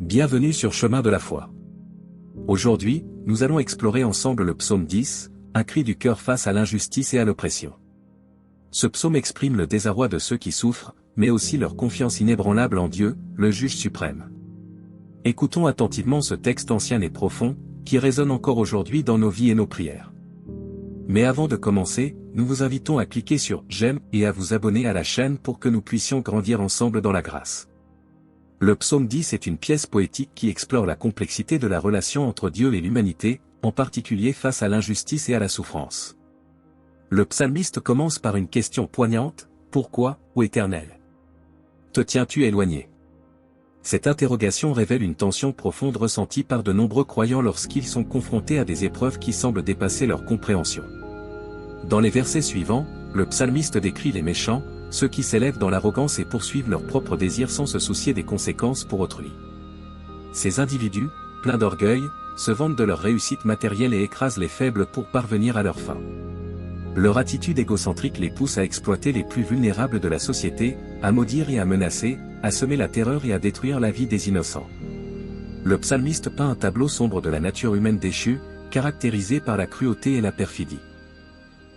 Bienvenue sur Chemin de la foi. Aujourd'hui, nous allons explorer ensemble le psaume 10, un cri du cœur face à l'injustice et à l'oppression. Ce psaume exprime le désarroi de ceux qui souffrent, mais aussi leur confiance inébranlable en Dieu, le juge suprême. Écoutons attentivement ce texte ancien et profond, qui résonne encore aujourd'hui dans nos vies et nos prières. Mais avant de commencer, nous vous invitons à cliquer sur « J'aime » et à vous abonner à la chaîne pour que nous puissions grandir ensemble dans la grâce. Le psaume 10 est une pièce poétique qui explore la complexité de la relation entre Dieu et l'humanité, en particulier face à l'injustice et à la souffrance. Le psalmiste commence par une question poignante, « Pourquoi, ô Éternel, te tiens-tu éloigné ?» Cette interrogation révèle une tension profonde ressentie par de nombreux croyants lorsqu'ils sont confrontés à des épreuves qui semblent dépasser leur compréhension. Dans les versets suivants, le psalmiste décrit les méchants, ceux qui s'élèvent dans l'arrogance et poursuivent leurs propres désirs sans se soucier des conséquences pour autrui. Ces individus, pleins d'orgueil, se vantent de leur réussite matérielle et écrasent les faibles pour parvenir à leur fin. Leur attitude égocentrique les pousse à exploiter les plus vulnérables de la société, à maudire et à menacer, à semer la terreur et à détruire la vie des innocents. Le psalmiste peint un tableau sombre de la nature humaine déchue, caractérisé par la cruauté et la perfidie.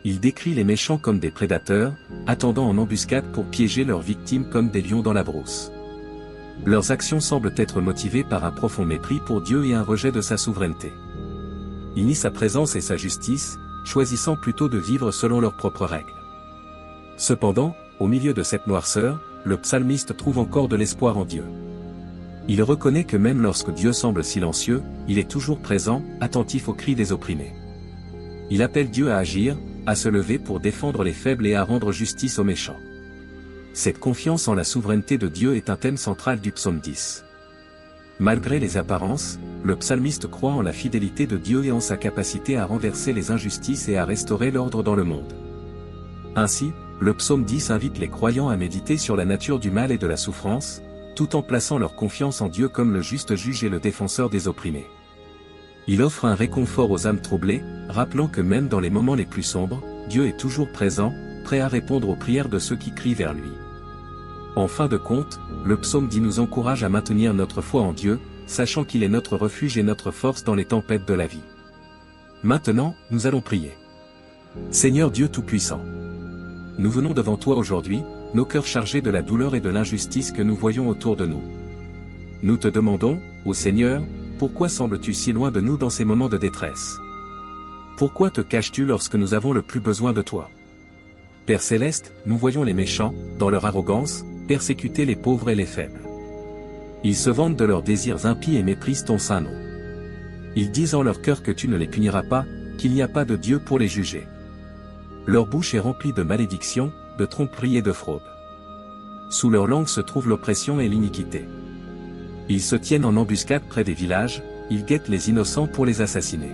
Il décrit les méchants comme des prédateurs, attendant en embuscade pour piéger leurs victimes comme des lions dans la brousse. Leurs actions semblent être motivées par un profond mépris pour Dieu et un rejet de sa souveraineté. Ils nient sa présence et sa justice, choisissant plutôt de vivre selon leurs propres règles. Cependant, au milieu de cette noirceur, le psalmiste trouve encore de l'espoir en Dieu. Il reconnaît que même lorsque Dieu semble silencieux, il est toujours présent, attentif aux cris des opprimés. Il appelle Dieu à agir, à se lever pour défendre les faibles et à rendre justice aux méchants. Cette confiance en la souveraineté de Dieu est un thème central du psaume 10. Malgré les apparences, le psalmiste croit en la fidélité de Dieu et en sa capacité à renverser les injustices et à restaurer l'ordre dans le monde. Ainsi, le psaume 10 invite les croyants à méditer sur la nature du mal et de la souffrance, tout en plaçant leur confiance en Dieu comme le juste juge et le défenseur des opprimés. Il offre un réconfort aux âmes troublées, rappelant que même dans les moments les plus sombres, Dieu est toujours présent, prêt à répondre aux prières de ceux qui crient vers lui. En fin de compte, le psaume 10 nous encourage à maintenir notre foi en Dieu, sachant qu'il est notre refuge et notre force dans les tempêtes de la vie. Maintenant, nous allons prier. Seigneur Dieu Tout-Puissant, nous venons devant toi aujourd'hui, nos cœurs chargés de la douleur et de l'injustice que nous voyons autour de nous. Nous te demandons, ô Seigneur, pourquoi sembles-tu si loin de nous dans ces moments de détresse? Pourquoi te caches-tu lorsque nous avons le plus besoin de toi? Père Céleste, nous voyons les méchants, dans leur arrogance, persécuter les pauvres et les faibles. Ils se vantent de leurs désirs impies et méprisent ton saint nom. Ils disent en leur cœur que tu ne les puniras pas, qu'il n'y a pas de Dieu pour les juger. Leur bouche est remplie de malédictions, de tromperies et de fraudes. Sous leur langue se trouve l'oppression et l'iniquité. Ils se tiennent en embuscade près des villages, ils guettent les innocents pour les assassiner.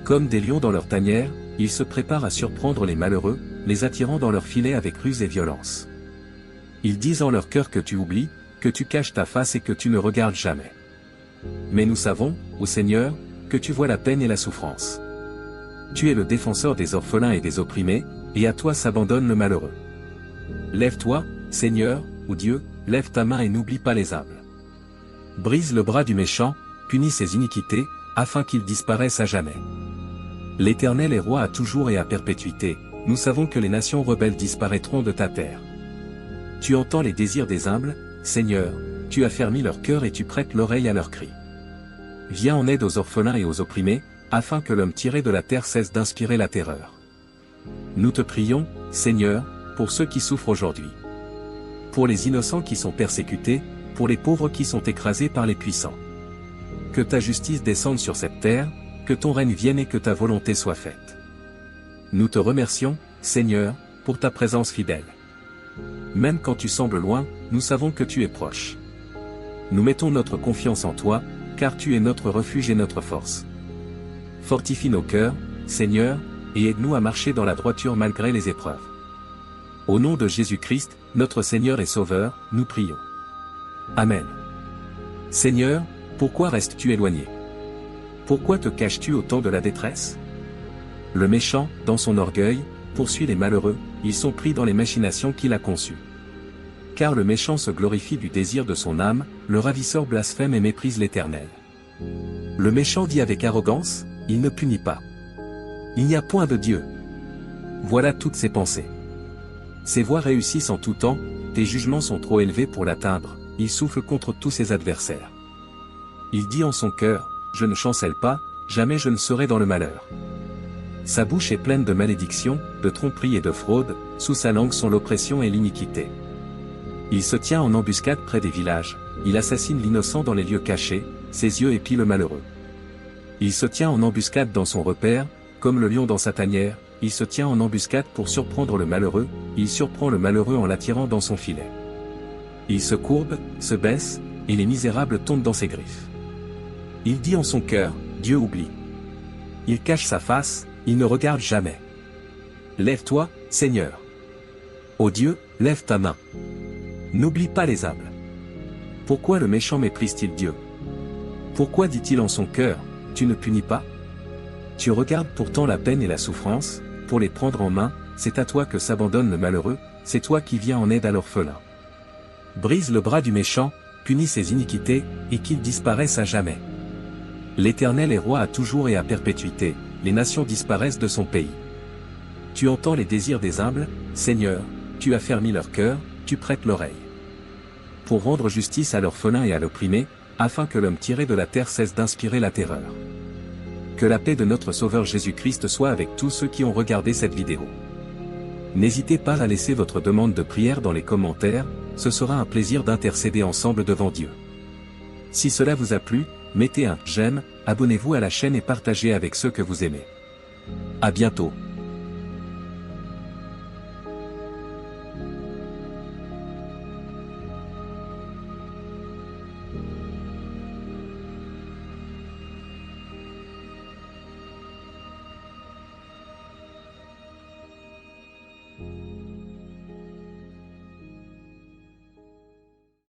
Comme des lions dans leur tanière, ils se préparent à surprendre les malheureux, les attirant dans leurs filets avec ruse et violence. Ils disent en leur cœur que tu oublies, que tu caches ta face et que tu ne regardes jamais. Mais nous savons, ô Seigneur, que tu vois la peine et la souffrance. Tu es le défenseur des orphelins et des opprimés, et à toi s'abandonne le malheureux. Lève-toi, Seigneur, ou Dieu, lève ta main et n'oublie pas les humbles. Brise le bras du méchant, punis ses iniquités, afin qu'il disparaisse à jamais. L'Éternel est roi à toujours et à perpétuité, nous savons que les nations rebelles disparaîtront de ta terre. Tu entends les désirs des humbles, Seigneur, tu affermis leur cœur et tu prêtes l'oreille à leurs cris. Viens en aide aux orphelins et aux opprimés, afin que l'homme tiré de la terre cesse d'inspirer la terreur. Nous te prions, Seigneur, pour ceux qui souffrent aujourd'hui. Pour les innocents qui sont persécutés, pour les pauvres qui sont écrasés par les puissants. Que ta justice descende sur cette terre, que ton règne vienne et que ta volonté soit faite. Nous te remercions, Seigneur, pour ta présence fidèle. Même quand tu sembles loin, nous savons que tu es proche. Nous mettons notre confiance en toi, car tu es notre refuge et notre force. Fortifie nos cœurs, Seigneur, et aide-nous à marcher dans la droiture malgré les épreuves. Au nom de Jésus-Christ, notre Seigneur et Sauveur, nous prions. Amen. Seigneur, pourquoi restes-tu éloigné? Pourquoi te caches-tu au temps de la détresse? Le méchant, dans son orgueil, poursuit les malheureux, ils sont pris dans les machinations qu'il a conçues. car le méchant se glorifie du désir de son âme, le ravisseur blasphème et méprise l'Éternel. Le méchant dit avec arrogance, il ne punit pas. Il n'y a point de Dieu. Voilà toutes ses pensées. Ses voies réussissent en tout temps, tes jugements sont trop élevés pour l'atteindre, il souffle contre tous ses adversaires. Il dit en son cœur, je ne chancelle pas, jamais je ne serai dans le malheur. Sa bouche est pleine de malédictions, de tromperies et de fraudes, sous sa langue sont l'oppression et l'iniquité. Il se tient en embuscade près des villages, il assassine l'innocent dans les lieux cachés, ses yeux épient le malheureux. Il se tient en embuscade dans son repère, comme le lion dans sa tanière, il se tient en embuscade pour surprendre le malheureux, il surprend le malheureux en l'attirant dans son filet. Il se courbe, se baisse, et les misérables tombent dans ses griffes. Il dit en son cœur, Dieu oublie. Il cache sa face, il ne regarde jamais. Lève-toi, Seigneur. Ô Dieu, lève ta main. N'oublie pas les humbles. Pourquoi le méchant méprise-t-il Dieu? Pourquoi dit-il en son cœur, tu ne punis pas? Tu regardes pourtant la peine et la souffrance, pour les prendre en main, c'est à toi que s'abandonne le malheureux, c'est toi qui viens en aide à l'orphelin. Brise le bras du méchant, punis ses iniquités, et qu'il disparaisse à jamais. L'Éternel est roi à toujours et à perpétuité, les nations disparaissent de son pays. Tu entends les désirs des humbles, Seigneur, tu as fermi leur cœur, tu prêtes l'oreille. Pour rendre justice à l'orphelin et à l'opprimé, afin que l'homme tiré de la terre cesse d'inspirer la terreur. Que la paix de notre Sauveur Jésus-Christ soit avec tous ceux qui ont regardé cette vidéo. N'hésitez pas à laisser votre demande de prière dans les commentaires, ce sera un plaisir d'intercéder ensemble devant Dieu. Si cela vous a plu, mettez un j'aime, abonnez-vous à la chaîne et partagez avec ceux que vous aimez. À bientôt.